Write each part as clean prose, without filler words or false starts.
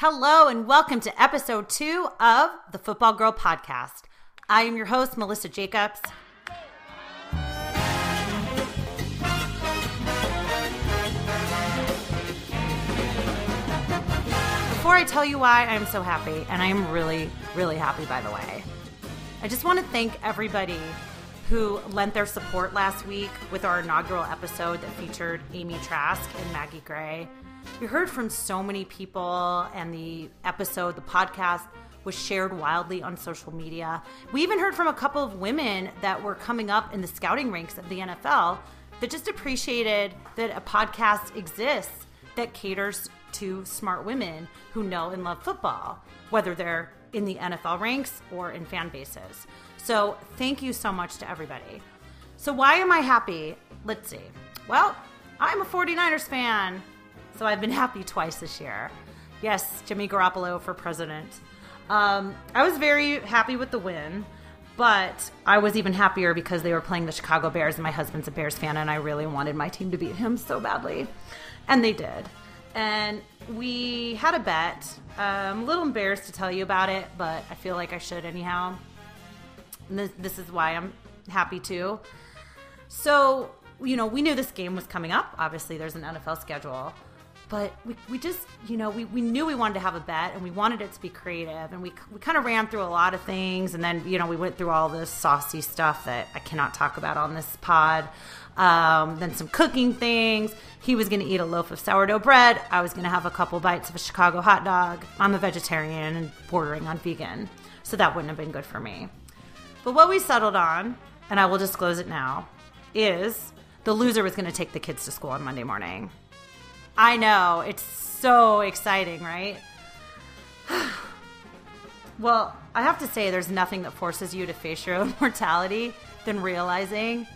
Hello and welcome to episode 2 of the Football Girl Podcast. I am your host, Melissa Jacobs. Before I tell you why I'm so happy, and I am really, really happy, by the way, I just want to thank everybody who lent their support last week with our inaugural episode that featured Amy Trask and Maggie Gray. We heard from so many people, and the podcast was shared wildly on social media. We even heard from a couple of women that were coming up in the scouting ranks of the NFL that just appreciated that a podcast exists that caters to smart women who know and love football, whether they're in the NFL ranks or in fan bases. So thank you so much to everybody. So why am I happy? Let's see. Well, I'm a 49ers fan. So I've been happy twice this year. Yes, Jimmy Garoppolo for president. I was very happy with the win, but I was even happier because they were playing the Chicago Bears, and my husband's a Bears fan, and I really wanted my team to beat him so badly. And they did. And we had a bet. I'm a little embarrassed to tell you about it, but I feel like I should anyhow. And this is why I'm happy too. So, we knew this game was coming up. Obviously, there's an NFL schedule. But we just, we knew we wanted to have a bet, and we wanted it to be creative. And we kind of ran through a lot of things. And then, we went through all this saucy stuff that I cannot talk about on this pod. Then some cooking things. He was going to eat a loaf of sourdough bread. I was going to have a couple bites of a Chicago hot dog. I'm a vegetarian and bordering on vegan. So that wouldn't have been good for me. But what we settled on, and I will disclose it now, is the loser was going to take the kids to school on Monday morning. I know, it's so exciting, right? Well, I have to say there's nothing that forces you to face your own mortality than realizing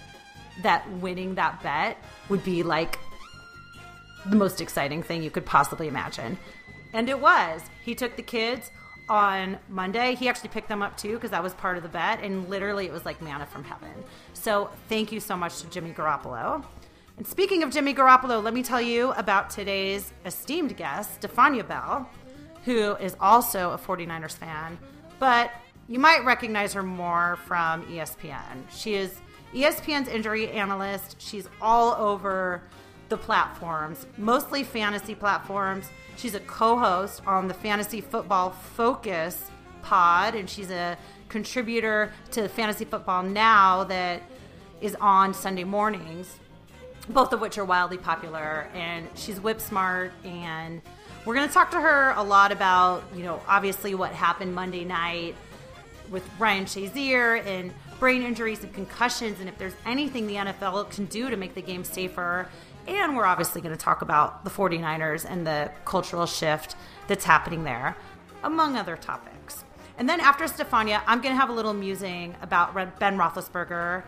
that winning that bet would be like the most exciting thing you could possibly imagine. And it was. He took the kids on Monday. He actually picked them up too because that was part of the bet, and literally it was like manna from heaven. So thank you so much to Jimmy Garoppolo. And speaking of Jimmy Garoppolo, let me tell you about today's esteemed guest, Stephania Bell, who is also a 49ers fan, but you might recognize her more from ESPN. She is ESPN's injury analyst. She's all over the platforms, mostly fantasy platforms. She's a co-host on the Fantasy Football Focus pod, and she's a contributor to Fantasy Football Now that is on Sunday mornings, both of which are wildly popular, and she's whip smart. And we're going to talk to her a lot about, obviously what happened Monday night with Ryan Shazier and brain injuries and concussions, and if there's anything the NFL can do to make the game safer. And we're obviously going to talk about the 49ers and the cultural shift that's happening there, among other topics. And then after Stephania, I'm going to have a little musing about Ben Roethlisberger,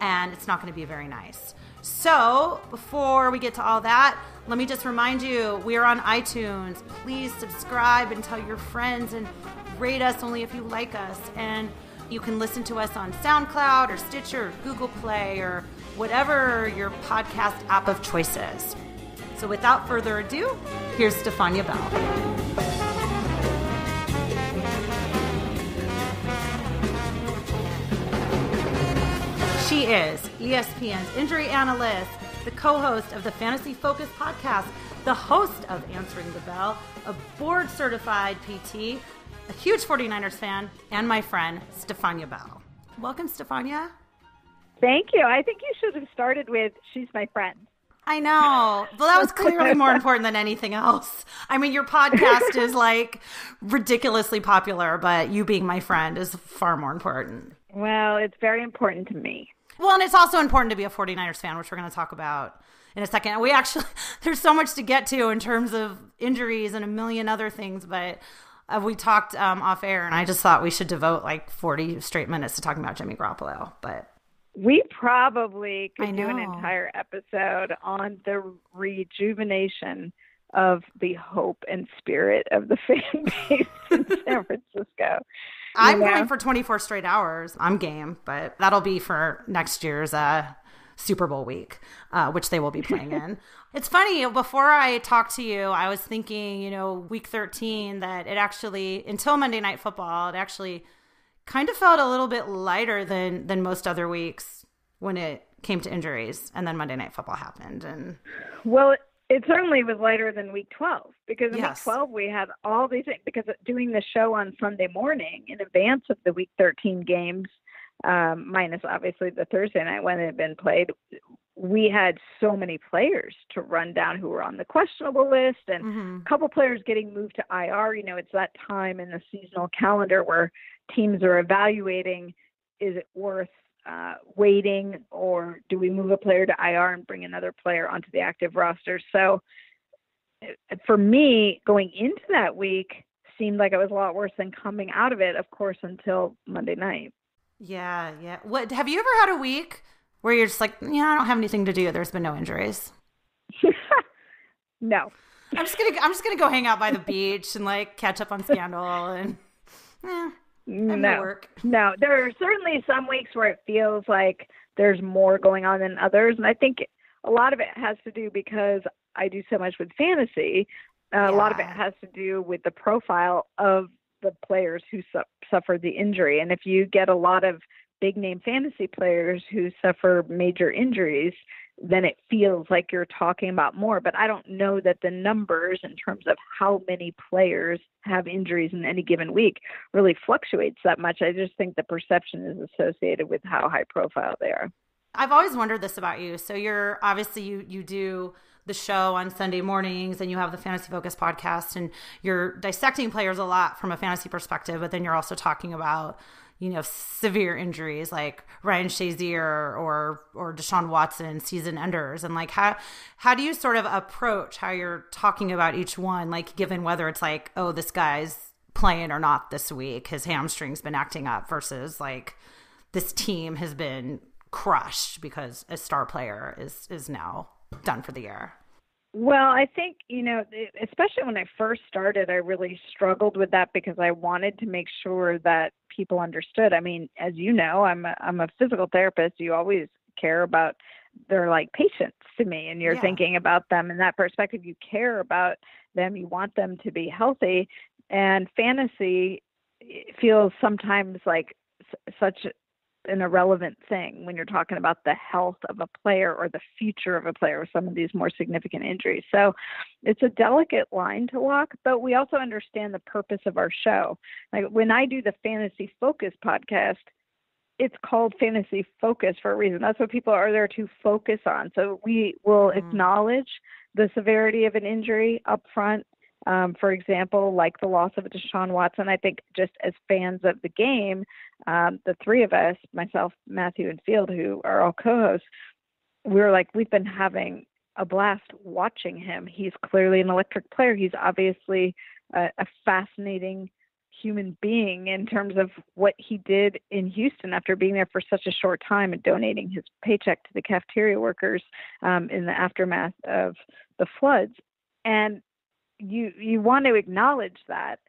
and it's not going to be very nice. So before we get to all that, let me just remind you, we are on iTunes. Please subscribe and tell your friends, and rate us only if you like us. And you can listen to us on SoundCloud or Stitcher or Google Play or whatever your podcast app of choice is. So without further ado, here's Stephania Bell. She is ESPN's injury analyst, the co-host of the Fantasy Focus podcast, the host of Answering the Bell, a board-certified PT, a huge 49ers fan, and my friend, Stephania Bell. Welcome, Stephania. Thank you. I think you should have started with, she's my friend. I know. Well, that was clearly more important than anything else. I mean, your podcast is like ridiculously popular, but you being my friend is far more important. Well, it's very important to me. Well, and it's also important to be a 49ers fan, which we're going to talk about in a second. There's so much to get to in terms of injuries and a million other things, but we talked off air, and I just thought we should devote like 40 straight minutes to talking about Jimmy Garoppolo. But we probably could do an entire episode on the rejuvenation of the hope and spirit of the fan base in San Francisco. I'm going for 24 straight hours. I'm game, but that'll be for next year's Super Bowl week, which they will be playing in. It's funny, before I talked to you, I was thinking, week 13, that it actually, until Monday Night Football, it actually kind of felt a little bit lighter than most other weeks when it came to injuries. And then Monday Night Football happened. And well, it certainly was lighter than week 12, because in yes. week 12 we had all these things, because doing the show on Sunday morning in advance of the week 13 games, minus obviously the Thursday night when it had been played, we had so many players to run down who were on the questionable list, and a couple players getting moved to IR. It's that time in the seasonal calendar where teams are evaluating, is it worth waiting, or do we move a player to IR and bring another player onto the active roster? So for me, going into that week seemed like it was a lot worse than coming out of it, of course, until Monday night. Yeah. What, have you ever had a week where you're just like, I don't have anything to do, there's been no injuries? No. I'm just gonna go hang out by the beach and like catch up on Scandal and no work. No, there are certainly some weeks where it feels like there's more going on than others, and I think a lot of it has to do because I do so much with fantasy. A lot of it has to do with the profile of the players who suffered the injury, and if you get a lot of big name fantasy players who suffer major injuries, then it feels like you're talking about more. But I don't know that the numbers in terms of how many players have injuries in any given week really fluctuates that much. I just think the perception is associated with how high profile they are. I've always wondered this about you. So you're obviously you do the show on Sunday mornings, and you have the Fantasy Focus podcast, and you're dissecting players a lot from a fantasy perspective, but then you're also talking about severe injuries like Ryan Shazier or Deshaun Watson, season enders. And like, how do you sort of approach how you're talking about each one, like given whether it's like, oh, this guy's playing or not this week, his hamstring's been acting up, versus like this team has been crushed because a star player is now done for the year? Well, I think, especially when I first started, I really struggled with that because I wanted to make sure that people understood. I mean, as you know, I'm a physical therapist. You always care about, they're like patients to me, and you're thinking about them in that perspective. You care about them. You want them to be healthy. And fantasy feels sometimes like such an irrelevant thing when you're talking about the health of a player or the future of a player with some of these more significant injuries. So it's a delicate line to walk, but we also understand the purpose of our show. Like when I do the Fantasy Focus podcast, it's called Fantasy Focus for a reason. That's what people are there to focus on. So we will acknowledge the severity of an injury up front. For example, like the loss of Deshaun Watson. I think just as fans of the game, the three of us, myself, Matthew, and Field, who are all co-hosts, we've been having a blast watching him. He's clearly an electric player. He's obviously a fascinating human being in terms of what he did in Houston after being there for such a short time and donating his paycheck to the cafeteria workers in the aftermath of the floods. And you want to acknowledge that,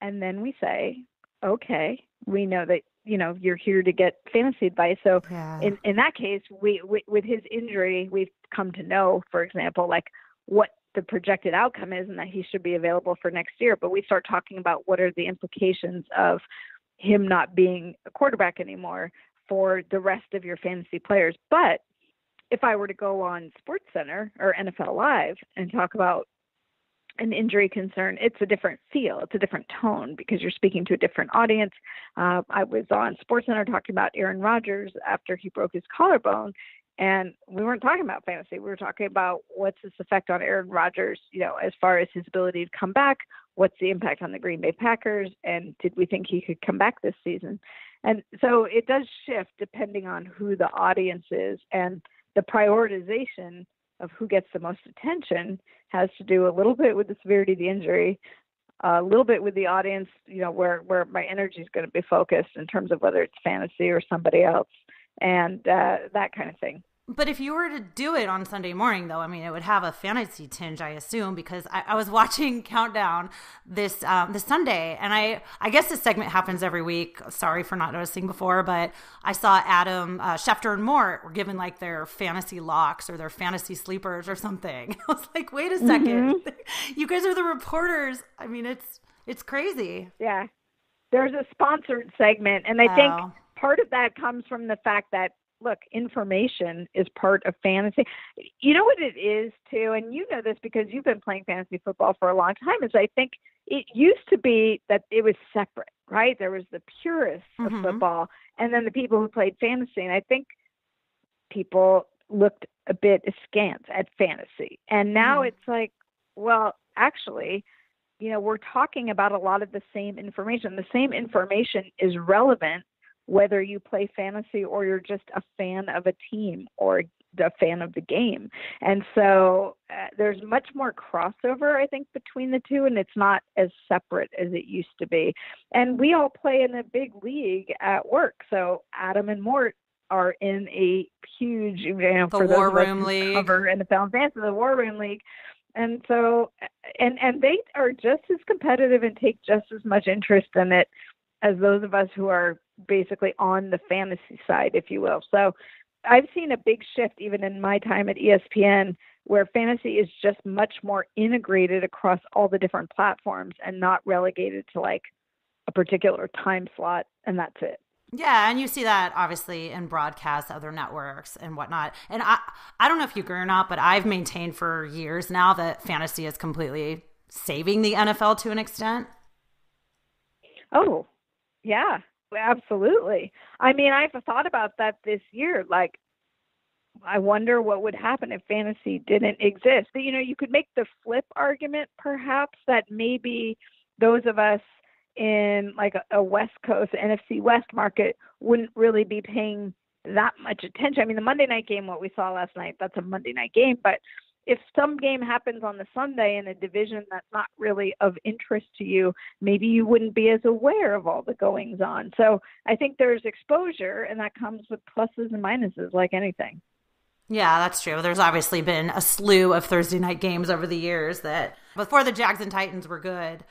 and then we say, okay, we know that you're here to get fantasy advice. So in that case, we with his injury, we've come to know, for example, like what the projected outcome is, and that he should be available for next year. But we start talking about what are the implications of him not being a quarterback anymore for the rest of your fantasy players. But if I were to go on SportsCenter or NFL Live and talk about an injury concern, it's a different feel. It's a different tone because you're speaking to a different audience. I was on SportsCenter talking about Aaron Rodgers after he broke his collarbone, and we weren't talking about fantasy. We were talking about what's this effect on Aaron Rodgers, as far as his ability to come back, what's the impact on the Green Bay Packers, and did we think he could come back this season? And so it does shift depending on who the audience is, and the prioritization of who gets the most attention has to do a little bit with the severity of the injury, a little bit with the audience, where my energy is going to be focused in terms of whether it's fantasy or somebody else, and that kind of thing. But if you were to do it on Sunday morning, though, I mean, it would have a fantasy tinge, I assume, because I was watching Countdown this Sunday, and I guess this segment happens every week. Sorry for not noticing before, but I saw Adam Schefter and Mort were given like their fantasy locks or their fantasy sleepers or something. I was like, wait a second, you guys are the reporters. I mean, it's crazy. Yeah, there's a sponsored segment, and I think part of that comes from the fact that, look, information is part of fantasy. You know what it is, too, and you know this because you've been playing fantasy football for a long time, is I think it used to be that it was separate, right? There was the purists of football and then the people who played fantasy. And I think people looked a bit askance at fantasy. And now it's like, well, actually, you know, we're talking about a lot of the same information. The same information is relevant whether you play fantasy or you're just a fan of a team or a fan of the game. And so there's much more crossover, I think, between the two, and it's not as separate as it used to be. And we all play in a big league at work. So Adam and Mort are in a huge, you know, the for War those Room League, cover NFL and fantasy, the War Room League. And so, and they are just as competitive and take just as much interest in it as those of us who are basically on the fantasy side, if you will. So I've seen a big shift even in my time at ESPN where fantasy is just much more integrated across all the different platforms and not relegated to like a particular time slot, and that's it. Yeah, and you see that obviously in broadcasts, other networks and whatnot. And I don't know if you agree or not, but I've maintained for years now that fantasy is completely saving the NFL to an extent. Oh, yeah, absolutely. I mean, I've thought about that this year. Like, I wonder what would happen if fantasy didn't exist. You know, you could make the flip argument, perhaps, that maybe those of us in like a West Coast NFC West market wouldn't really be paying that much attention. I mean, the Monday night game, what we saw last night, that's a Monday night game. But if some game happens on the Sunday in a division that's not really of interest to you, maybe you wouldn't be as aware of all the goings on. So I think there's exposure, and that comes with pluses and minuses like anything. Yeah, that's true. There's obviously been a slew of Thursday night games over the years that before the Jags and Titans were good,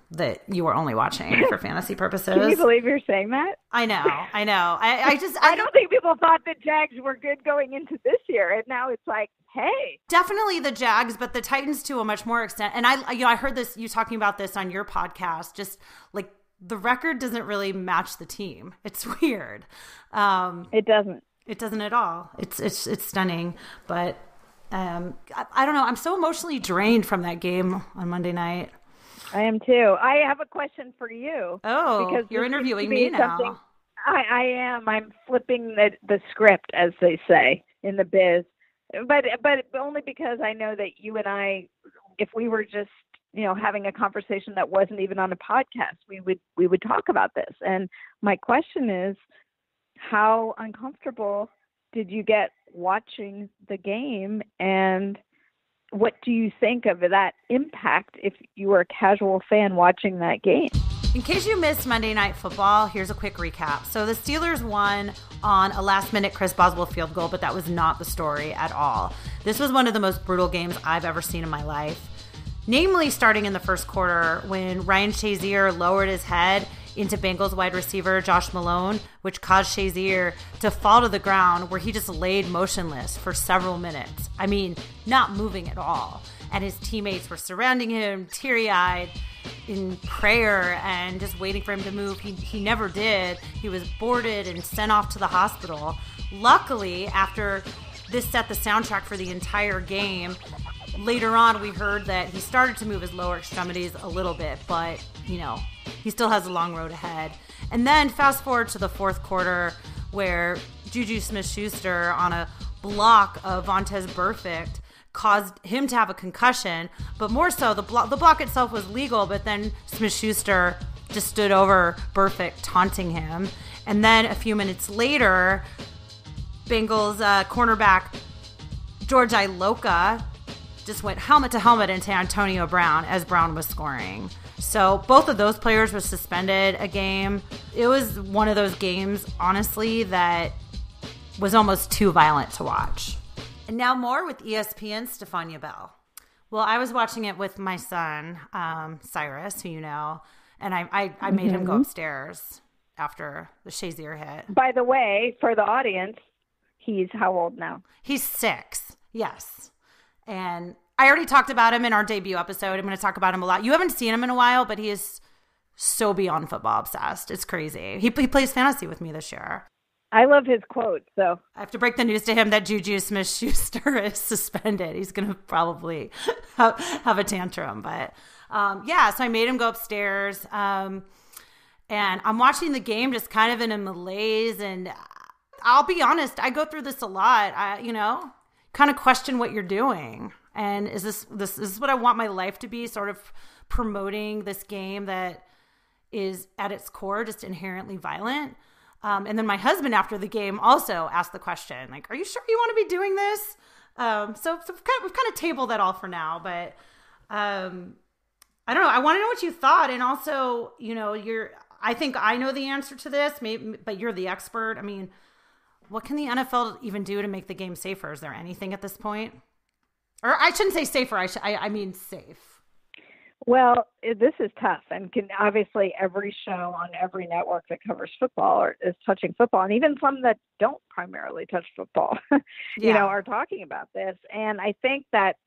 that you were only watching for fantasy purposes. Can you believe you're saying that? I know. I don't think people thought the Jags were good going into this year, and now it's like, hey. Definitely the Jags, but the Titans to a much more extent. And I heard this, you talking about this on your podcast, just like the record doesn't really match the team. It's weird. It doesn't. It doesn't at all. It's stunning, but I don't know. I'm so emotionally drained from that game on Monday night. I am too. I have a question for you. Oh, because you're interviewing me now. I am. I'm flipping the script, as they say in the biz, but only because I know that you and I, if we were just, you know, having a conversation that wasn't even on a podcast, we would talk about this. And my question is, how uncomfortable did you get watching the game, and what do you think of that impact if you were a casual fan watching that game? In case you missed Monday Night Football, here's a quick recap. So the Steelers won on a last-minute Chris Boswell field goal, but that was not the story at all. This was one of the most brutal games I've ever seen in my life. Namely, starting in the first quarter when Ryan Shazier lowered his head into Bengals wide receiver Josh Malone, which caused Shazier to fall to the ground where he just laid motionless for several minutes. I mean, not moving at all. And his teammates were surrounding him, teary-eyed, in prayer and just waiting for him to move. He never did. He was boarded and sent off to the hospital. Luckily, after this set the soundtrack for the entire game, later on we heard that he started to move his lower extremities a little bit, but, you know, he still has a long road ahead. And then fast forward to the fourth quarter where Juju Smith-Schuster on a block of Vontaze Burfict caused him to have a concussion, but more so the block itself was legal, but then Smith-Schuster just stood over Burfict taunting him. And then a few minutes later, Bengals cornerback George Iloka just went helmet to helmet into Antonio Brown as Brown was scoring. So both of those players were suspended a game. It was one of those games, honestly, that was almost too violent to watch. And now more with ESPN's Stephania Bell. Well, I was watching it with my son, Cyrus, who you know, and I made him go upstairs after the Shazier hit. By the way, for the audience, he's how old now? He's 6, yes. And I already talked about him in our debut episode. I'm going to talk about him a lot. You haven't seen him in a while, but he is so beyond football obsessed. It's crazy. He plays fantasy with me this year. I love his quote, so. I have to break the news to him that Juju Smith-Schuster is suspended. He's going to probably have a tantrum. But, so I made him go upstairs. And I'm watching the game just kind of in a malaise. And I'll be honest, I go through this a lot. Kind of question what you're doing. And is this what I want my life to be, sort of promoting this game that is at its core just inherently violent? And then my husband after the game also asked the question, like, are you sure you want to be doing this? So we've kind of tabled that all for now, but I don't know. I want to know what you thought. And also, I think I know the answer to this, maybe, but you're the expert. I mean, what can the NFL even do to make the game safer? Is there anything at this point? Or I shouldn't say safer. I mean safe. Well, this is tough, and obviously every show on every network that covers football is touching football, and even some that don't primarily touch football, are talking about this. And I think that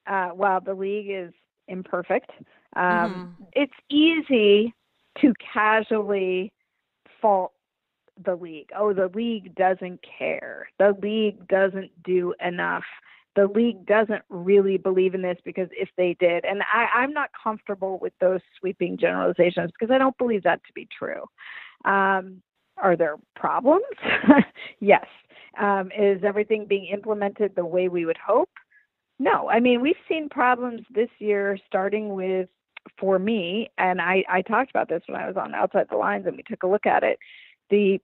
while the league is imperfect, it's easy to casually fault the league. Oh, the league doesn't care. The league doesn't do enough. The league doesn't really believe in this because if they did, and I'm not comfortable with those sweeping generalizations because I don't believe that to be true. Are there problems? Yes. Is everything being implemented the way we would hope? No. I mean, we've seen problems this year starting with, for me, and I talked about this when I was on Outside the Lines and we took a look at it, the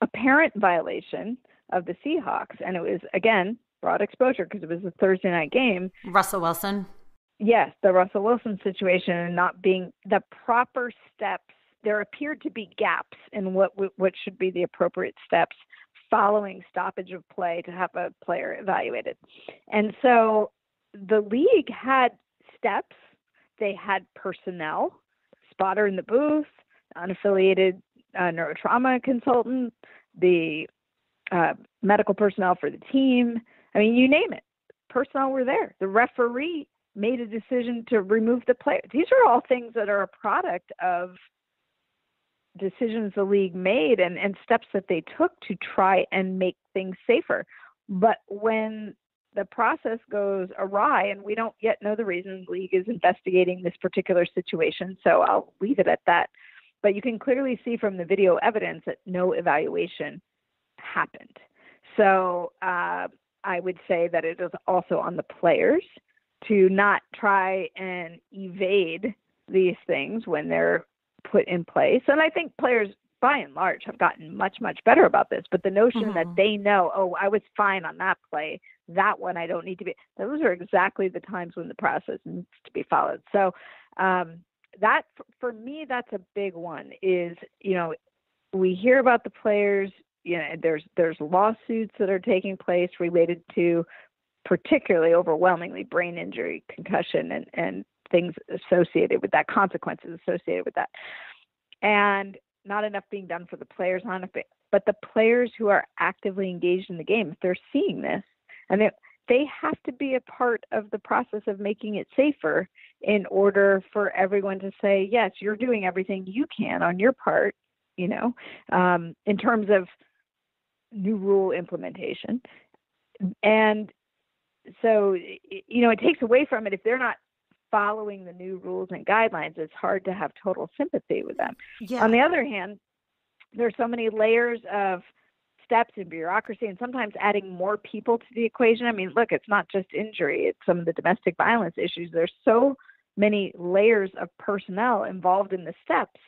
apparent violation of the Seahawks. And it was, again, broad exposure because it was a Thursday night game. Russell Wilson. Yes, the Russell Wilson situation and not being the proper steps. There appeared to be gaps in what should be the appropriate steps following stoppage of play to have a player evaluated. And so the league had steps. They had personnel, spotter in the booth, unaffiliated neurotrauma consultant, the medical personnel for the team. I mean, you name it. Personnel were there. The referee made a decision to remove the player. These are all things that are a product of decisions the league made and steps that they took to try and make things safer. But when the process goes awry, and we don't yet know the reason, the league is investigating this particular situation, so I'll leave it at that. But you can clearly see from the video evidence that no evaluation happened. So I would say that it is also on the players to not try and evade these things when they're put in place. And I think players, by and large, have gotten much, much better about this. But the notion that they know, oh, I was fine on that play, that one I don't need to be, those are exactly the times when the process needs to be followed. So that, for me, that's a big one is, we hear about the players, there's lawsuits that are taking place related to particularly overwhelmingly brain injury, concussion, and things associated with that, consequences associated with that. And not enough being done for the players, but the players who are actively engaged in the game, if they're seeing this, and they have to be a part of the process of making it safer in order for everyone to say, yes, you're doing everything you can on your part, in terms of new rule implementation. And so, it takes away from it. If they're not following the new rules and guidelines, it's hard to have total sympathy with them. Yeah. On the other hand, there's so many layers of steps and bureaucracy, and sometimes adding more people to the equation. I mean, look, it's not just injury. It's some of the domestic violence issues. There's so many layers of personnel involved in the steps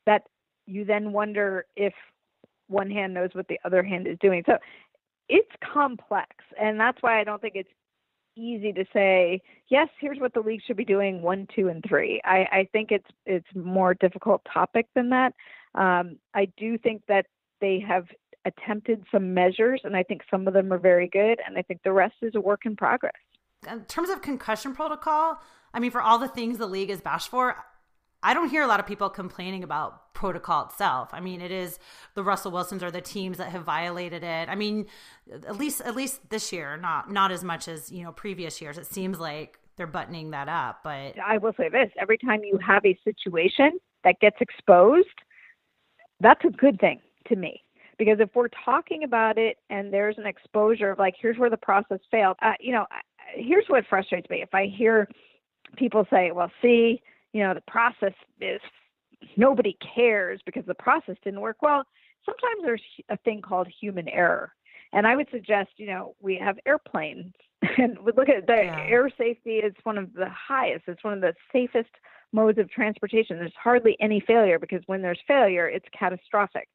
that you then wonder if one hand knows what the other hand is doing. So it's complex, and that's why I don't think it's easy to say, yes, here's what the league should be doing 1, 2, and 3. I think it's more difficult topic than that. I do think that they have attempted some measures, and I think some of them are very good, and I think the rest is a work in progress. In terms of concussion protocol, I mean, for all the things the league is bashed for, I don't hear a lot of people complaining about protocol itself. I mean, it is the Russell Wilsons or the teams that have violated it. I mean, at least this year, not as much as, previous years. It seems like they're buttoning that up. But I will say this, every time you have a situation that gets exposed, that's a good thing to me. Because if we're talking about it and there's an exposure of like, here's where the process failed, here's what frustrates me. If I hear people say, well, see, the process is, nobody cares because the process didn't work. Well, sometimes there's a thing called human error. And I would suggest, we have airplanes and we look at air safety is one of the highest. It's one of the safest modes of transportation. There's hardly any failure because when there's failure, it's catastrophic.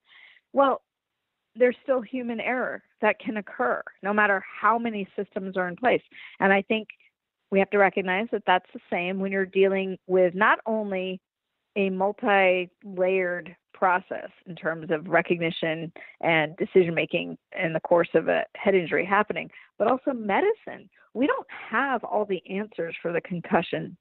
Well, there's still human error that can occur no matter how many systems are in place. And I think we have to recognize that that's the same when you're dealing with not only a multi-layered process in terms of recognition and decision-making in the course of a head injury happening, but also medicine. We don't have all the answers for the concussion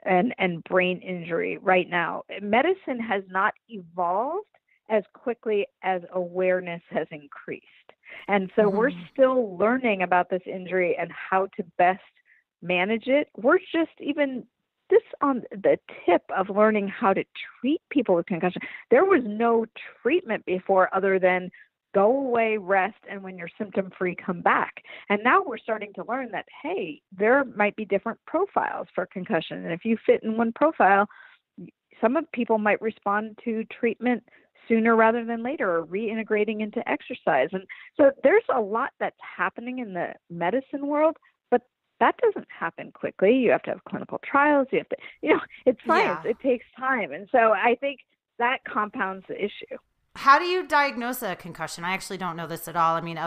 and brain injury right now. Medicine has not evolved as quickly as awareness has increased. And so we're still learning about this injury and how to best manage it. We're just even this on the tip of learning how to treat people with concussion. There was no treatment before other than go away, rest, and when you're symptom-free, come back. And now we're starting to learn that, hey, there might be different profiles for concussion. And if you fit in one profile, some of people might respond to treatment sooner rather than later, or reintegrating into exercise. And so there's a lot that's happening in the medicine world, but that doesn't happen quickly. You have to have clinical trials. You have to, it's science. Yeah. It takes time. And so I think that compounds the issue. How do you diagnose a concussion? I actually don't know this at all. I mean,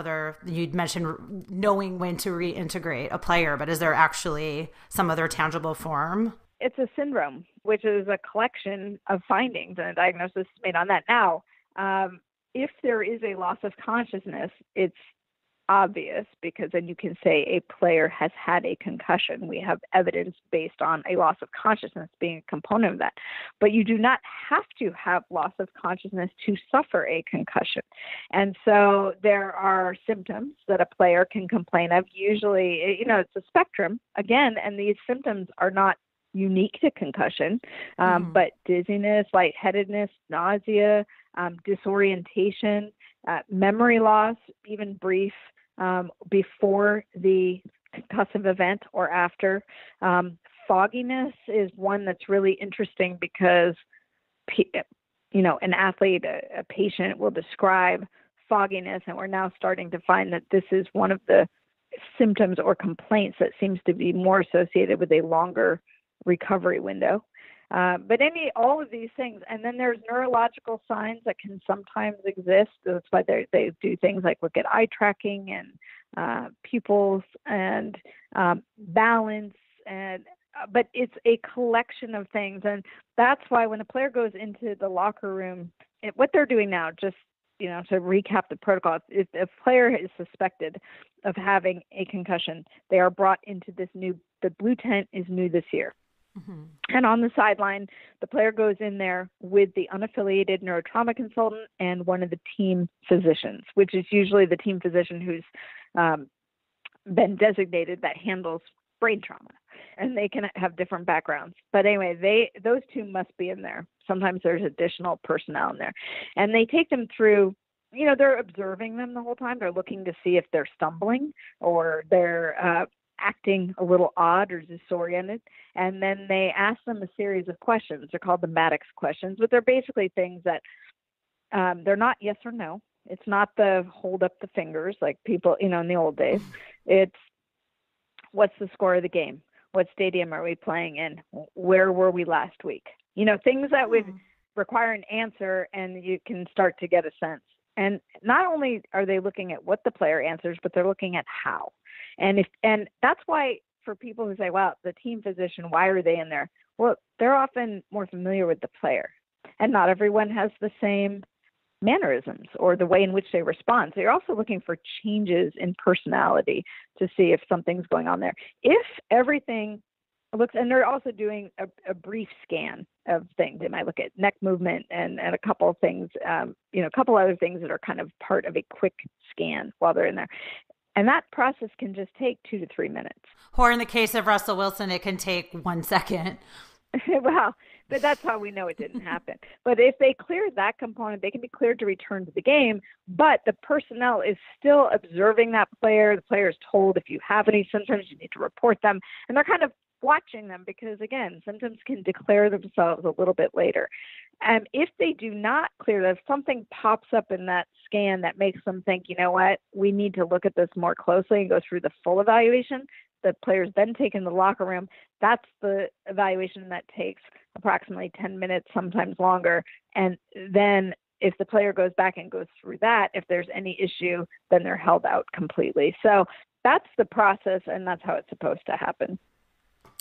you'd mentioned knowing when to reintegrate a player, but is there actually some other tangible form? It's a syndrome, which is a collection of findings, and a diagnosis is made on that. Now, if there is a loss of consciousness, it's obvious because then you can say a player has had a concussion. We have evidence based on a loss of consciousness being a component of that. But you do not have to have loss of consciousness to suffer a concussion. And so there are symptoms that a player can complain of. Usually, it's a spectrum, again, and these symptoms are not unique to concussion, but dizziness, lightheadedness, nausea, disorientation, memory loss, even brief, before the concussive event or after. Fogginess is one that's really interesting because, an athlete, a patient will describe fogginess, and we're now starting to find that this is one of the symptoms or complaints that seems to be more associated with a longer recovery window. But all of these things, and then there's neurological signs that can sometimes exist. That's why they do things like look at eye tracking and pupils and balance, but it's a collection of things, and that's why when a player goes into the locker room, what they're doing now, just to recap the protocol, if a player is suspected of having a concussion, they are brought into the blue tent is new this year. And on the sideline, the player goes in there with the unaffiliated neurotrauma consultant and one of the team physicians, which is usually the team physician who's been designated that handles brain trauma. And they can have different backgrounds. But anyway, those two must be in there. Sometimes there's additional personnel in there. And they take them through, they're observing them the whole time. They're looking to see if they're stumbling or they're acting a little odd or disoriented. And then they ask them a series of questions. They're called the Maddox questions, but they're basically things that they're not yes or no. It's not the hold up the fingers like people, in the old days. It's what's the score of the game? What stadium are we playing in? Where were we last week? Things that would require an answer, and you can start to get a sense. And not only are they looking at what the player answers, but they're looking at how. And that's why for people who say, well, the team physician, why are they in there? Well, they're often more familiar with the player. And not everyone has the same mannerisms or the way in which they respond. So you're also looking for changes in personality to see if something's going on there. If everything looks, and they're also doing a brief scan of things. They might look at neck movement and a couple of things, a couple other things that are kind of part of a quick scan while they're in there. And that process can just take 2 to 3 minutes. Or in the case of Russell Wilson, it can take 1 second. Well, but that's how we know it didn't happen. But if they cleared that component, they can be cleared to return to the game, but the personnel is still observing that player. The player is told, if you have any symptoms, you need to report them. And they're kind of watching them because, again, symptoms can declare themselves a little bit later. And if they do not clear that, if something pops up in that scan that makes them think, you know what, we need to look at this more closely and go through the full evaluation, the players then take in the locker room. That's the evaluation that takes approximately 10 minutes, sometimes longer. And then if the player goes back and goes through that, if there's any issue, then they're held out completely. So that's the process, and that's how it's supposed to happen.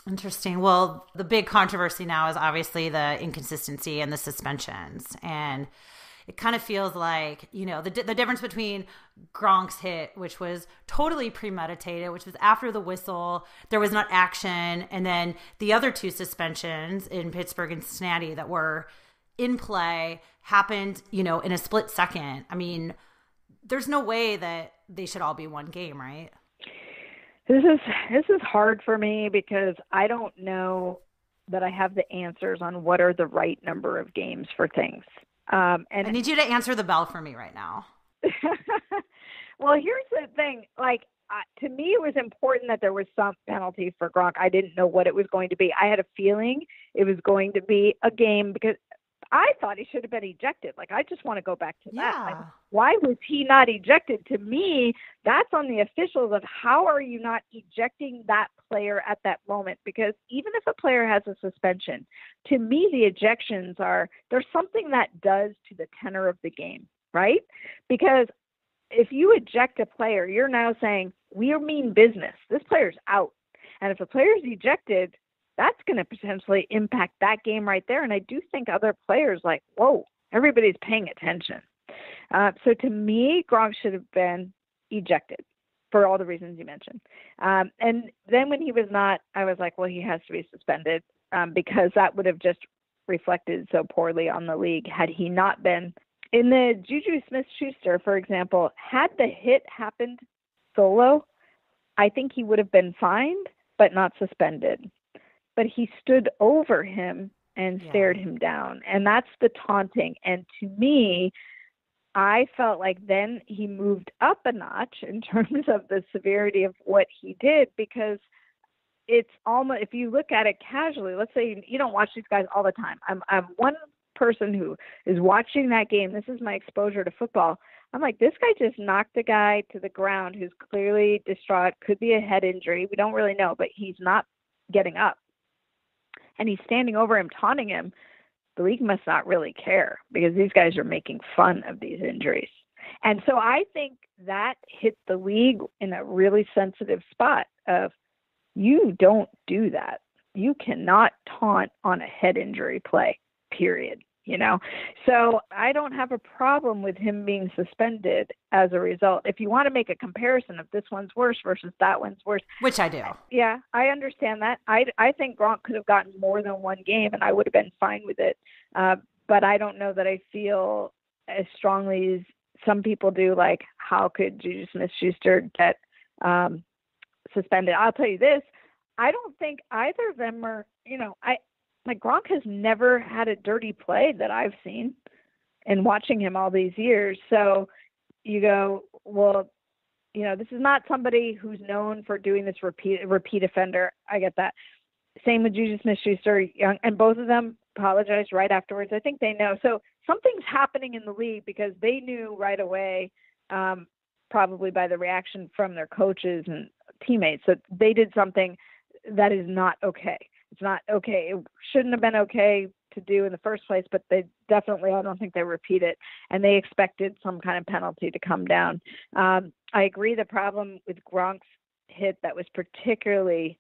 Interesting. Well, the big controversy now is obviously the inconsistency and the suspensions. And it kind of feels like, the difference between Gronk's hit, which was totally premeditated, which was after the whistle, there was not action. And then the other 2 suspensions in Pittsburgh and Cincinnati that were in play happened, in a split second. I mean, there's no way that they should all be one game, right? This is hard for me because I don't know that I have the answers on what are the right number of games for things. And I need you to answer the bell for me right now. Well, here's the thing. To me, it was important that there was some penalty for Gronk. I didn't know what it was going to be. I had a feeling it was going to be a game because I thought he should have been ejected. I just want to go back to that. Why was he not ejected? To me, that's on the officials of how are you not ejecting that player at that moment? Because even if a player has a suspension, to me, the ejections there's something that does to the tenor of the game, right? Because if you eject a player, you're now saying, we mean business. This player's out. And if a player's ejected, that's going to potentially impact that game right there. And I do think other players whoa, everybody's paying attention. So to me, Gronk should have been ejected for all the reasons you mentioned. And then when he was not, I was like, well, he has to be suspended because that would have just reflected so poorly on the league had he not been. In the Juju Smith-Schuster, for example, had the hit happened solo, I think he would have been fined, but not suspended. But he stood over him and stared him down. And that's the taunting. And to me, I felt like then he moved up a notch in terms of the severity of what he did, because it's almost, if you look at it casually, let's say you don't watch these guys all the time. I'm one person who is watching that game. This is my exposure to football. I'm like, this guy just knocked a guy to the ground who's clearly distraught, could be a head injury. We don't really know, but he's not getting up. And he's standing over him, taunting him. The league must not really care because these guys are making fun of these injuries. And so I think that hit the league in a really sensitive spot of, you don't do that. You cannot taunt on a head injury play, period. So I don't have a problem with him being suspended as a result. If you want to make a comparison of this one's worse versus that one's worse. Which I do. Yeah, I understand that. I think Gronk could have gotten more than one game and I would have been fine with it. But I don't know that I feel as strongly as some people do, how could Juju Smith-Schuster get suspended? I'll tell you this. I don't think either of them are, Gronk has never had a dirty play that I've seen in watching him all these years. So you go, well, this is not somebody who's known for doing this repeat offender. I get that. Same with Juju Smith-Schuster, Young, and both of them apologized right afterwards. I think they know. So something's happening in the league because they knew right away, probably by the reaction from their coaches and teammates, that they did something that is not okay. It's not okay. It shouldn't have been okay to do in the first place, but they definitely, I don't think they repeat it. And they expected some kind of penalty to come down. I agree. The problem with Gronk's hit that was particularly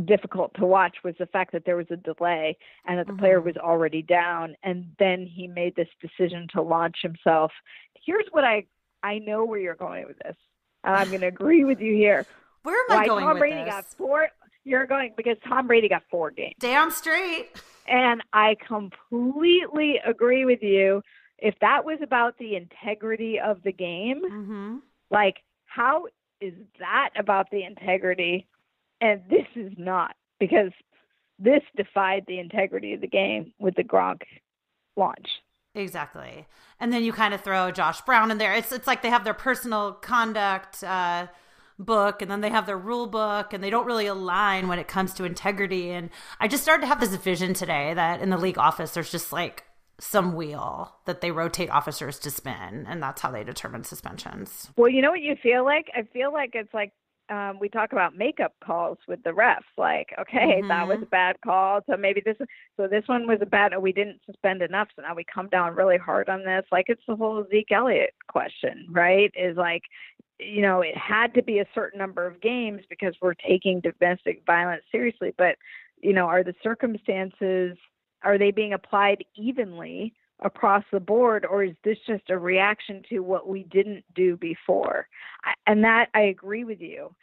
difficult to watch was the fact that there was a delay and that the player was already down, and then he made this decision to launch himself. Here's what I know where you're going with this, and I'm going to agree with you here. Where am I going Tom with Brady this? got 4. You're going because Tom Brady got 4 games. Damn straight. And I completely agree with you. If that was about the integrity of the game, like, how is that about the integrity? And this is not, because this defied the integrity of the game with the Gronk launch. Exactly. And then you kind of throw Josh Brown in there. It's like they have their personal conduct book, and then they have their rule book, and they don't really align when it comes to integrity. And I just started to have this vision today that in the league office, there's just like some wheel that they rotate officers to spin, and that's how they determine suspensions. Well, you know what you feel like? I feel like it's like we talk about makeup calls with the refs. Like, okay, that was a bad call, so maybe this one was a bad. We didn't suspend enough, so now we come down really hard on this. Like, it's the whole Zeke Elliott question, right? Is like, you know, it had to be a certain number of games because we're taking domestic violence seriously. But, you know, are the circumstances, are they being applied evenly across the board, or is this just a reaction to what we didn't do before? And that, I agree with you.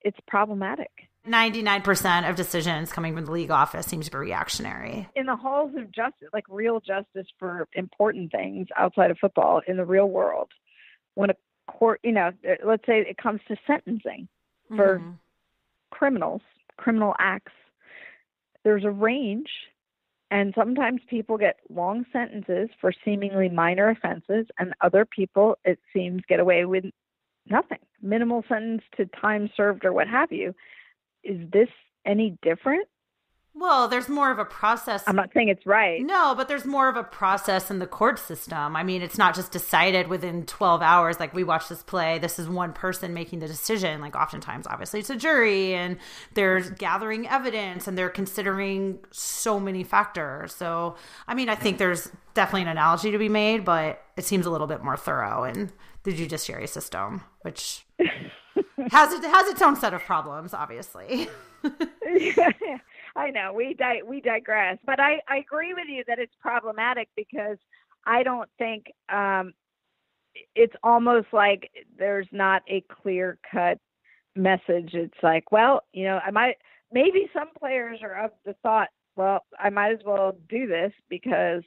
It's problematic. 99% of decisions coming from the league office seems to be reactionary. In the halls of justice, like real justice for important things outside of football, in the real world, when a court, you know, let's say it comes to sentencing for criminal acts, there's a range. And sometimes people get long sentences for seemingly minor offenses, and other people, it seems, get away with nothing. Minimal sentence to time served or what have you. Is this any different? Well, there's more of a process. I'm not saying it's right. No, but there's more of a process in the court system. I mean, it's not just decided within 12 hours. Like, we watch this play, this is one person making the decision. Like, oftentimes, obviously, it's a jury, and they're gathering evidence, and they're considering so many factors. So, I mean, I think there's definitely an analogy to be made, but it seems a little bit more thorough in the judiciary system, which has its own set of problems, obviously. I know we digress, but I agree with you that it's problematic, because I don't think it's almost like there's not a clear cut message. It's like, well, you know, maybe some players are of the thought, well, I might as well do this because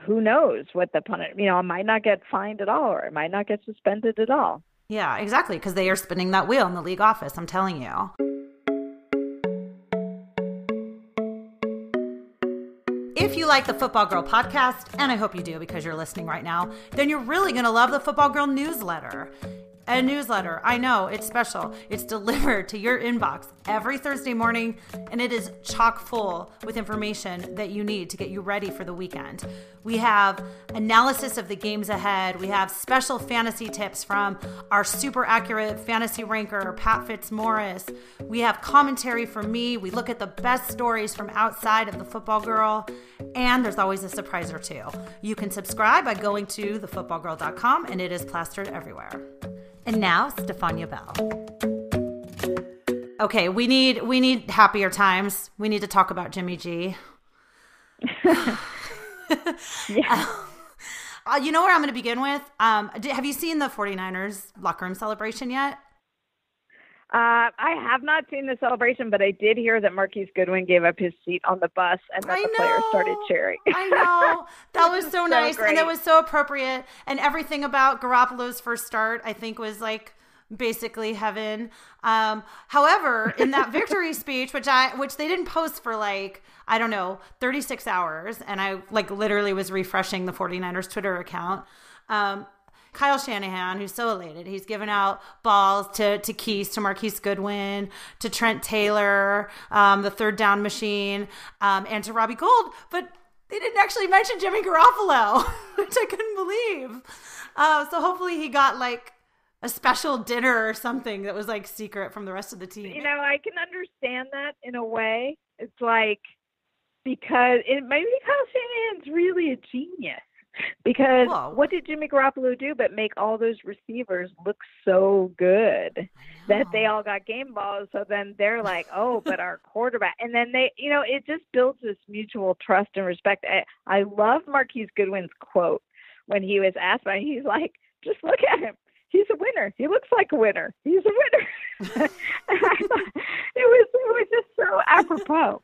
who knows what the punishment, you know, I might not get fined at all, or I might not get suspended at all. Yeah, exactly. Because they are spinning that wheel in the league office. I'm telling you. If you like the Football Girl podcast, and I hope you do because you're listening right now, then you're really going to love the Football Girl newsletter. A newsletter, I know, it's special. It's delivered to your inbox every Thursday morning, and it is chock full with information that you need to get you ready for the weekend. We have analysis of the games ahead. We have special fantasy tips from our super accurate fantasy ranker, Pat Fitzmaurice. We have commentary from me. We look at the best stories from outside of the Football Girl, and there's always a surprise or two. You can subscribe by going to thefootballgirl.com, and it is plastered everywhere. And now, Stephania Bell. Okay, we need happier times. We need to talk about Jimmy G. Yeah. You know where I'm going to begin with? Have you seen the 49ers locker room celebration yet? I have not seen the celebration, but I did hear that Marquise Goodwin gave up his seat on the bus and that the players started cheering. I know. That was so nice. Great. And it was so appropriate. And everything about Garoppolo's first start, I think, was like basically heaven. However, in that victory speech, which they didn't post for 36 hours. And I literally was refreshing the 49ers Twitter account. Kyle Shanahan, who's so elated, he's given out balls to Keys, to Marquise Goodwin, to Trent Taylor, the third down machine, and to Robbie Gould. But they didn't actually mention Jimmy Garoppolo, which I couldn't believe. So hopefully he got a special dinner or something that was secret from the rest of the team. You know, I can understand that in a way. It's because maybe Kyle Shanahan's really a genius. Because Whoa. what did Jimmy Garoppolo do but make all those receivers look so good that they all got game balls? So then they're like, oh, but our quarterback. And then they, it just builds this mutual trust and respect. I love Marquise Goodwin's quote when he was asked by him. He's like, just look at him. He's a winner. He looks like a winner. He's a winner. And I thought it was just so apropos.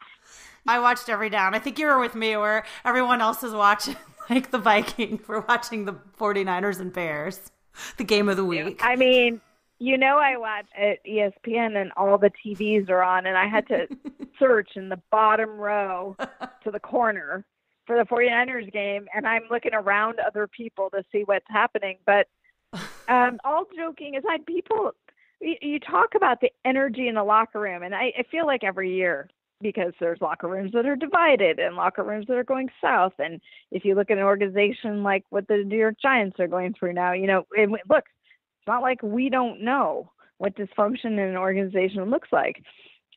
I watched every down. I think you were with me where everyone else is watching, like the Vikings. We're watching the 49ers and Bears, the game of the week. I mean, I watch at ESPN and all the TVs are on, and I had to search in the bottom row to the corner for the 49ers game, and I'm looking around other people to see what's happening. But all joking aside, people, you talk about the energy in the locker room, and I feel like every year, because there's locker rooms that are divided and locker rooms that are going south. And if you look at an organization like what the New York Giants are going through now, look, it's not like we don't know what dysfunction in an organization looks like.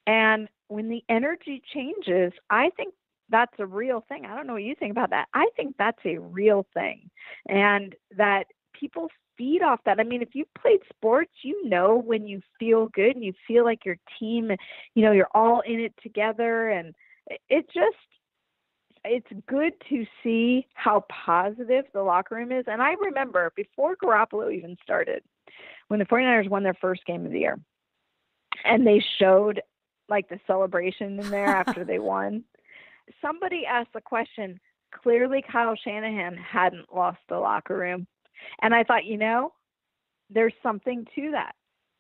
And when the energy changes, I think that's a real thing. I don't know what you think about that. I think that's a real thing, and that people feed off that. I mean, if you played sports, when you feel good and you feel like your team, you're all in it together, and it's good to see how positive the locker room is. And I remember before Garoppolo even started, when the 49ers won their first game of the year, and they showed like the celebration in there after they won, somebody asked the question, clearly Kyle Shanahan hadn't lost the locker room. And I thought, there's something to that.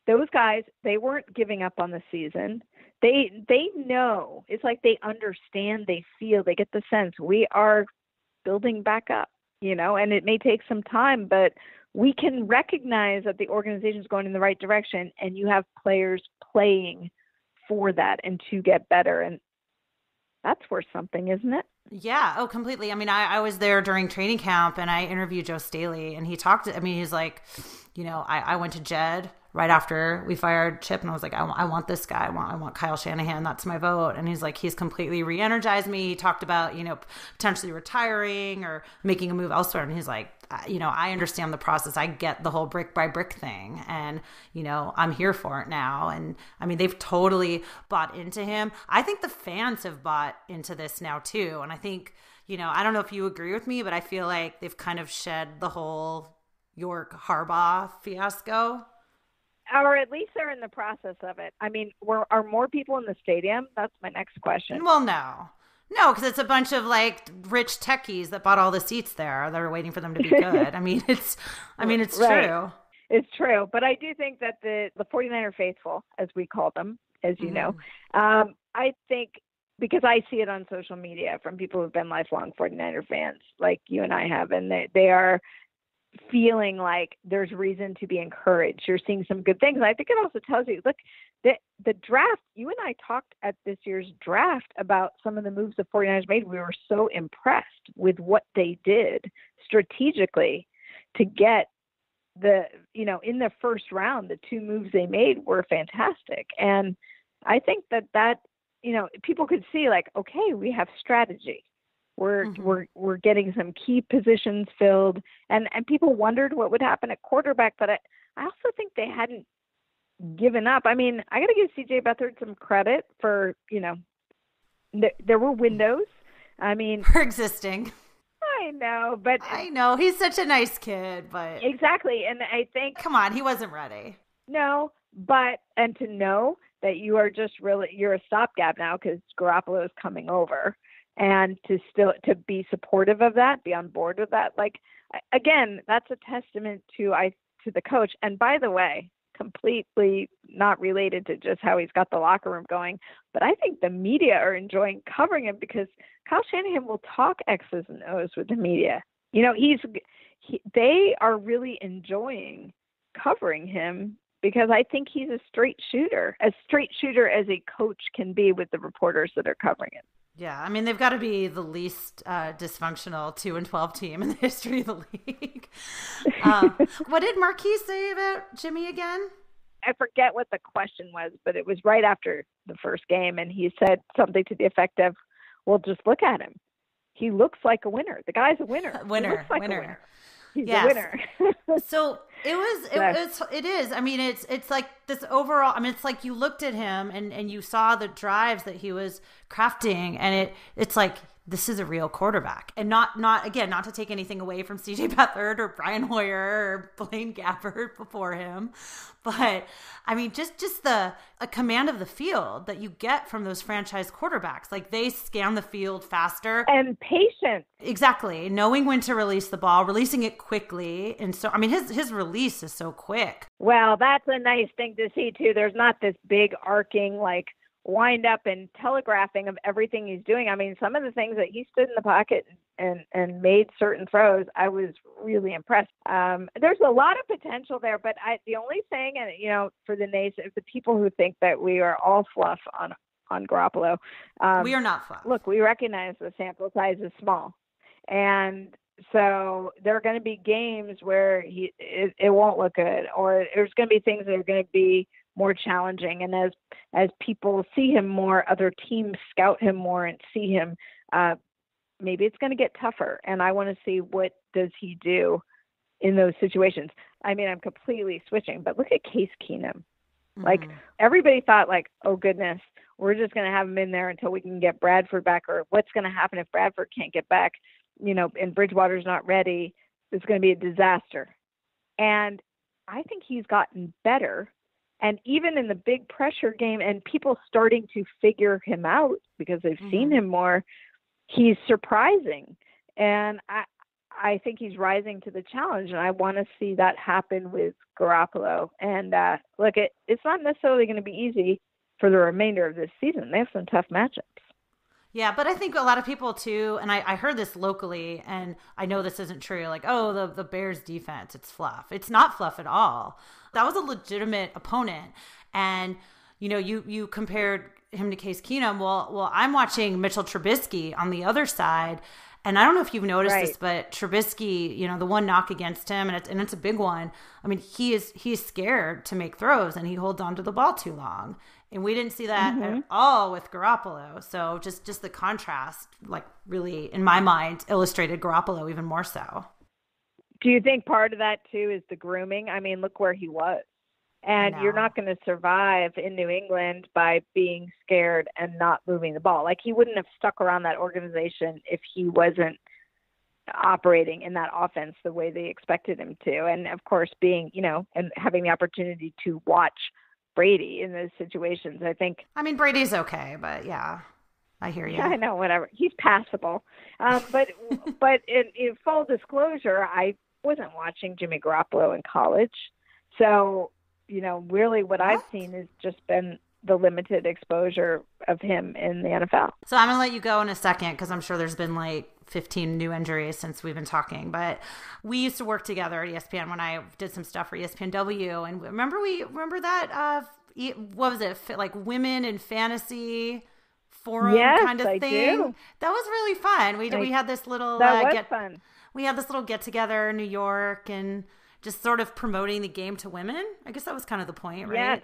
Those guys, they weren't giving up on the season. They know. It's like they understand, they feel, they get the sense we are building back up, and it may take some time, but we can recognize that the organization is going in the right direction, and you have players playing for that and to get better. And that's worth something, isn't it? Yeah. Oh, completely. I mean, I was there during training camp and I interviewed Joe Staley, and he's like, I went to Jed right after we fired Chip, and I was like, I want this guy. I want Kyle Shanahan. That's my vote. And he's like, he's completely re-energized me. He talked about, potentially retiring or making a move elsewhere. And he's like, I understand the process. I get the whole brick by brick thing, and, I'm here for it now. And I mean, they've totally bought into him. I think the fans have bought into this now too. And I think, I don't know if you agree with me, but I feel like they've kind of shed the whole York Harbaugh fiasco. Or at least they're in the process of it. I mean, are more people in the stadium? That's my next question. Well, no, because it's a bunch of like rich techies that bought all the seats there that are waiting for them to be good. I mean, it's right. True. It's true. But I do think that the 49er faithful, as we call them, as you know, I think, because I see it on social media from people who've been lifelong 49er fans like you and I have, and they are feeling like there's reason to be encouraged. You're seeing some good things. I think it also tells you, look, the draft, you and I talked at this year's draft about some of the moves the 49ers made. We were so impressed with what they did strategically to get in the first round, the two moves they made were fantastic. And I think that people could see like, okay, we have strategy. We're getting some key positions filled, and people wondered what would happen at quarterback, but I also think they hadn't given up. I mean, I got to give C.J. Beathard some credit for, there were windows. I mean, for existing. I know, but I know he's such a nice kid, but exactly, and I think, come on, he wasn't ready. No, and to know that you are you're a stopgap now because Garoppolo is coming over. And to be supportive of that, be on board with that, like, again, that's a testament to the coach. And by the way, completely not related to just how he's got the locker room going, but I think the media are enjoying covering him because Kyle Shanahan will talk X's and O's with the media. They are really enjoying covering him because I think he's a straight shooter as a coach can be with the reporters that are covering it. Yeah, I mean, they've got to be the least dysfunctional 2-12 team in the history of the league. What did Marquise say about Jimmy again? I forget what the question was, but it was right after the first game, and he said something to the effect of, well, just look at him. he looks like a winner. The guy's a winner. Winner, he looks like winner. A winner. He's yes. a winner. So it is. I mean, it's like this overall, I mean, it's like you looked at him and you saw the drives that he was crafting, and it's like, this is a real quarterback. And not to take anything away from CJ Beathard or Brian Hoyer or Blaine Gabbert before him. But I mean, just a command of the field that you get from those franchise quarterbacks. Like, they scan the field faster. And patience. Exactly. Knowing when to release the ball, releasing it quickly. And so, I mean, his release is so quick. Well, that's a nice thing to see too. There's not this big arcing, like, wind up and telegraphing of everything he's doing. I mean, some of the things that he stood in the pocket and made certain throws, I was really impressed. There's a lot of potential there, but the only thing, and for the people who think that we are all fluff on Garoppolo, we are not fluff. Look, we recognize the sample size is small, and so there are going to be games where it won't look good, or there's going to be things that are going to be more challenging. And as people see him more, other teams scout him more and see him, maybe it's going to get tougher. And I want to see, what does he do in those situations? I mean, I'm completely switching, but look at Case Keenum. Like, everybody thought, like, oh goodness, we're just going to have him in there until we can get Bradford back, or what's going to happen if Bradford can't get back, and Bridgewater's not ready. It's going to be a disaster. And I think he's gotten better. And even in the big pressure game, and people starting to figure him out because they've seen him more, he's surprising. And I think he's rising to the challenge, and I want to see that happen with Garoppolo. And look, it's not necessarily going to be easy for the remainder of this season. They have some tough matchups. Yeah, but I think a lot of people too, and I heard this locally, and I know this isn't true, like, oh, the Bears defense, it's fluff. It's not fluff at all. That was a legitimate opponent. And, you compared him to Case Keenum. Well, I'm watching Mitchell Trubisky on the other side, and I don't know if you've noticed this, but Trubisky, the one knock against him, and it's a big one. I mean, he's scared to make throws, and he holds on to the ball too long. And we didn't see that at all with Garoppolo. So just the contrast, like, really, in my mind, illustrated Garoppolo even more so. Do you think part of that, too, is the grooming? I mean, look where he was. And you're not going to survive in New England by being scared and not moving the ball. Like, he wouldn't have stuck around that organization if he wasn't operating in that offense the way they expected him to. And, of course, being, and having the opportunity to watch Brady in those situations, I think. I mean, Brady's okay, but yeah, I hear you. Yeah, I know, whatever. He's passable. But in full disclosure, I wasn't watching Jimmy Garoppolo in college. So, really what I've seen has just been the limited exposure of him in the NFL. So I'm going to let you go in a second, because I'm sure there's been like 15 new injuries since we've been talking. But we used to work together at ESPN when I did some stuff for ESPNW. And remember that, what was it, like Women in Fantasy Forum kind of thing? Do. That was really fun. We had this little fun. We had this little get together in New York, and just sort of promoting the game to women. I guess that was kind of the point, right?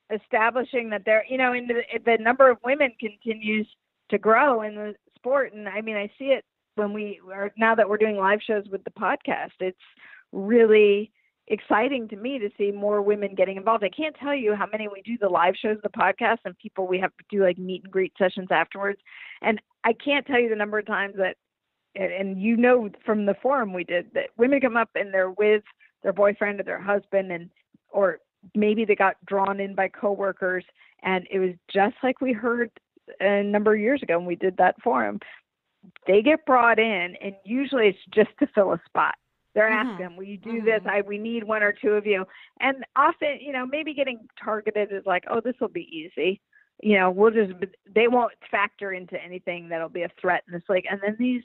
Yes. Establishing that there, the number of women continues to grow in the sport. And I mean, I see it now that we're doing live shows with the podcast. It's really exciting to me to see more women getting involved. I can't tell you how many we do the live shows, the podcast, and people we have to do like meet and greet sessions afterwards. And I can't tell you the number of times that, and from the forum we did, that women come up and they're with their boyfriend or their husband, or maybe they got drawn in by coworkers, and it was just like we heard a number of years ago when we did that forum. They get brought in, and usually it's just to fill a spot. They're asking, will you do this? We need one or two of you. And often, maybe getting targeted is like, oh, this will be easy. They won't factor into anything that'll be a threat in this league. And then these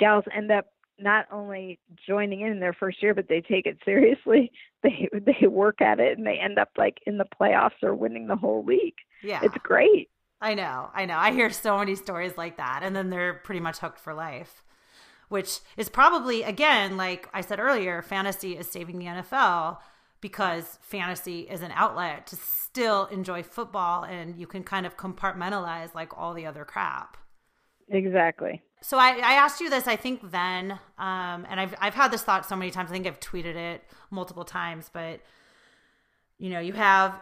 gals end up not only joining in their first year, but they take it seriously. They work at it, and they end up like in the playoffs or winning the whole league. Yeah. It's great. I know. I hear so many stories like that, and then they're pretty much hooked for life, which is probably, again, like I said earlier, fantasy is saving the NFL, because fantasy is an outlet to still enjoy football, and you can kind of compartmentalize like all the other crap. Exactly. So I asked you this, I think then, and I've had this thought so many times. I think I've tweeted it multiple times, but you have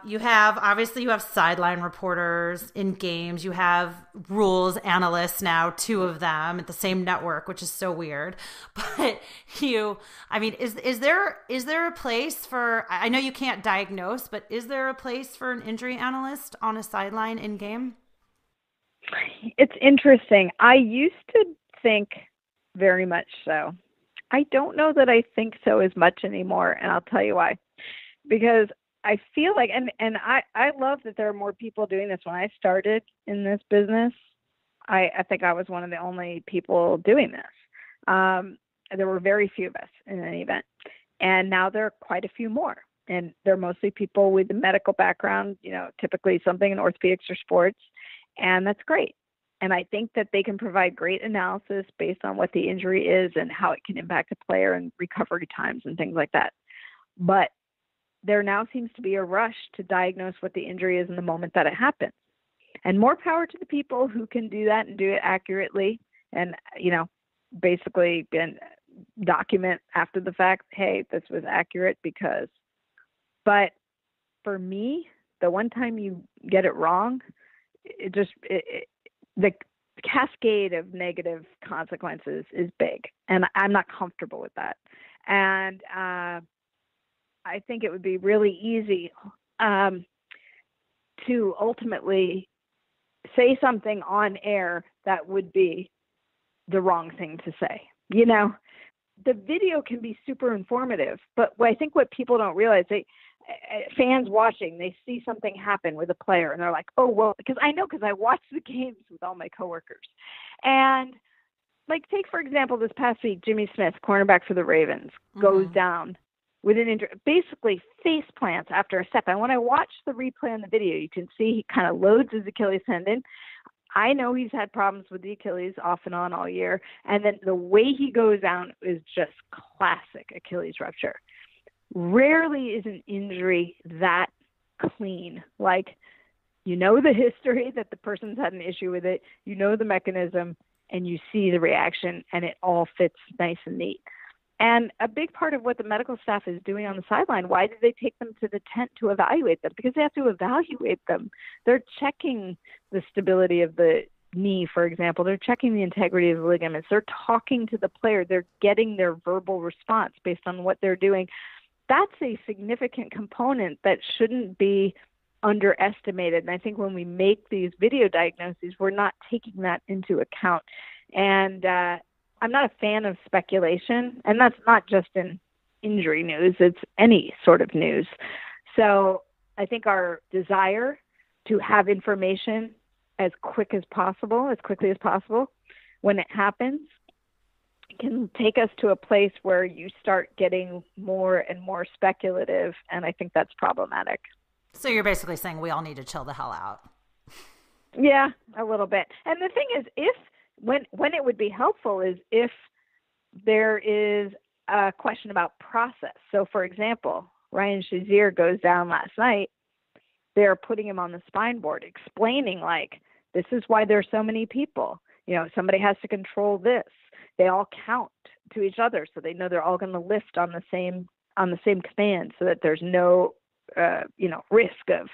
obviously you have sideline reporters in games. You have rules analysts now, 2 of them at the same network, which is so weird. But is there a place for, I know you can't diagnose, but is there a place for an injury analyst on a sideline in game? It's interesting. I used to think very much so. I don't know that I think so as much anymore, and I'll tell you why. Because I feel like, and I love that there are more people doing this. When I started in this business, I think I was one of the only people doing this. There were very few of us in any event. And now there are quite a few more. And they're mostly people with a medical background, typically something in orthopedics or sports. And that's great. And I think that they can provide great analysis based on what the injury is and how it can impact a player and recovery times and things like that. But there now seems to be a rush to diagnose what the injury is in the moment that it happens. And more power to the people who can do that and do it accurately and, basically document after the fact, hey, this was accurate because. But for me, the one time you get it wrong, the cascade of negative consequences is big. And I'm not comfortable with that. And I think it would be really easy to ultimately say something on air that would be the wrong thing to say. The video can be super informative, but I think what people don't realize, fans watching, they see something happen with a player and they're like, oh, well, because I watch the games with all my coworkers. And take, for example, this past week, Jimmy Smith, cornerback for the Ravens, goes down with an injury, basically face plants after a step. And when I watch the replay on the video, you can see he kind of loads his Achilles tendon. I know he's had problems with the Achilles off and on all year. And then the way he goes down is just classic Achilles rupture. Rarely is an injury that clean. The history that the person's had an issue with it, the mechanism, and you see the reaction, and it all fits nice and neat. And a big part of what the medical staff is doing on the sideline, why do they take them to the tent to evaluate them? Because they have to evaluate them. They're checking the stability of the knee, for example. They're checking the integrity of the ligaments. They're talking to the player. They're getting their verbal response based on what they're doing. That's a significant component that shouldn't be underestimated. And I think when we make these video diagnoses, we're not taking that into account. And I'm not a fan of speculation, and that's not just in injury news, it's any sort of news. So I think our desire to have information as quickly as possible, when it happens, can take us to a place where you start getting more and more speculative, and I think that's problematic. So you're basically saying we all need to chill the hell out. Yeah, a little bit. And the thing is, when it would be helpful is if there is a question about process. So, for example, Ryan Shazier goes down last night. They're putting him on the spine board, explaining this is why there's so many people. Somebody has to control this. They all count to each other, so they know they're all going to lift on the same command, so that there's no risk of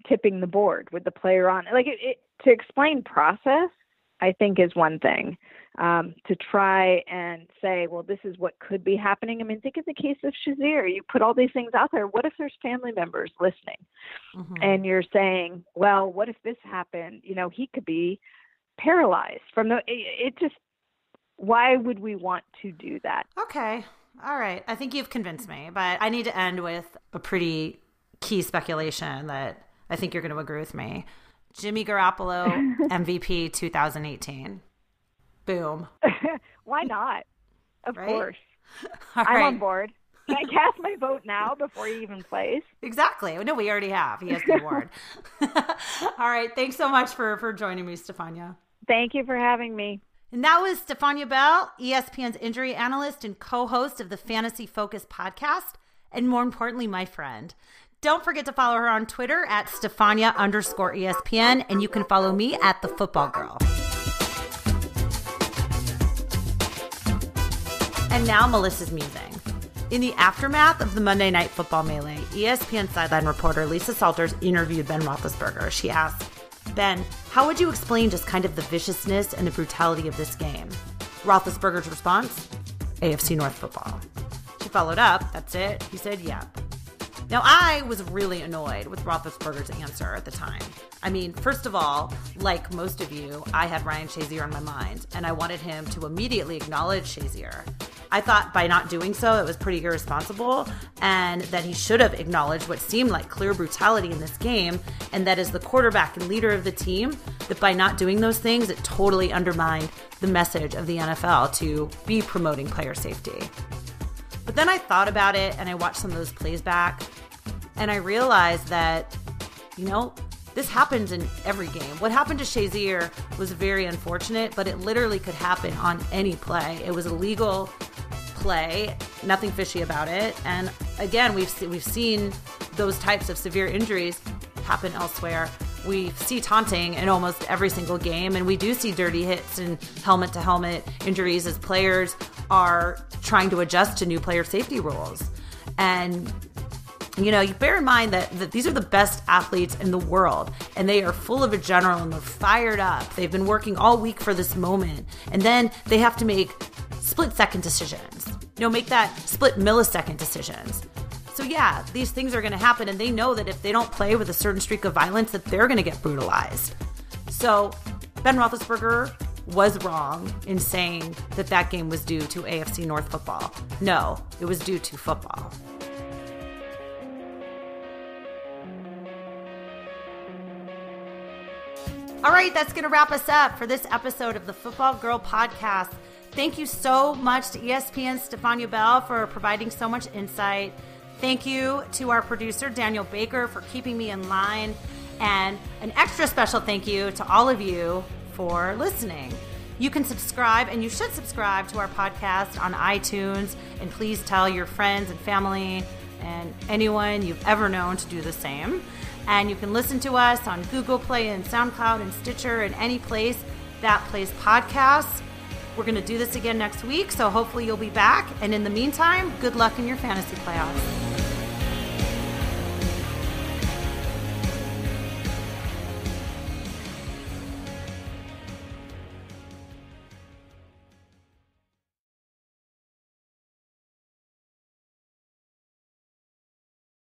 tipping the board with the player on. To explain process, I think is one thing. To try and say, well, this is what could be happening. I mean, think of the case of Shazier. You put all these things out there. What if there's family members listening? Mm-hmm. And you're saying, well, what if this happened? He could be paralyzed from why would we want to do that? Okay. All right. I think you've convinced me, but I need to end with a pretty key speculation that I think you're going to agree with me. Jimmy Garoppolo, MVP 2018. Boom. Why not? Of right? course. All I'm right. on board. Can I cast my vote now before he even plays? Exactly. No, we already have. He has the award. All right. Thanks so much for joining me, Stephania. Thank you for having me. And that was Stephania Bell, ESPN's injury analyst and co-host of the Fantasy Focus podcast, and more importantly, my friend. Don't forget to follow her on Twitter at Stephania_ESPN, and you can follow me at The Football Girl. And now Melissa's musing. In the aftermath of the Monday Night Football melee, ESPN sideline reporter Lisa Salters interviewed Ben Roethlisberger. She asked, "Ben, how would you explain just kind of the viciousness and the brutality of this game?" Roethlisberger's response, "AFC North football." She followed up, "That's it?" He said, "Yep." Now, I was really annoyed with Roethlisberger's answer at the time. I mean, first of all, like most of you, I had Ryan Shazier on my mind, and I wanted him to immediately acknowledge Shazier. I thought by not doing so, it was pretty irresponsible, and that he should have acknowledged what seemed like clear brutality in this game, and that as the quarterback and leader of the team, that by not doing those things, it totally undermined the message of the NFL to be promoting player safety. But then I thought about it, and I watched some of those plays back, and I realized that, this happens in every game. What happened to Shazier was very unfortunate, but it literally could happen on any play. It was a legal play, nothing fishy about it. And again, we've seen those types of severe injuries happen elsewhere. We see taunting in almost every single game, and we do see dirty hits and helmet-to-helmet injuries as players are trying to adjust to new player safety rules. And you bear in mind that these are the best athletes in the world, and they are full of adrenaline. They're fired up. They've been working all week for this moment, and then they have to make split-second decisions. Make that split millisecond decisions. So yeah, these things are going to happen, and they know that if they don't play with a certain streak of violence, that they're going to get brutalized. So Ben Roethlisberger was wrong in saying that game was due to AFC North football. No, it was due to football. All right, that's going to wrap us up for this episode of the Football Girl Podcast. Thank you so much to ESPN's Stephania Bell for providing so much insight. Thank you to our producer, Daniel Baker, for keeping me in line. And an extra special thank you to all of you for listening. You can subscribe, and you should subscribe to our podcast on iTunes. And please tell your friends and family and anyone you've ever known to do the same. And you can listen to us on Google Play and SoundCloud and Stitcher and any place that plays podcasts. We're going to do this again next week, so hopefully you'll be back. And in the meantime, good luck in your fantasy playoffs.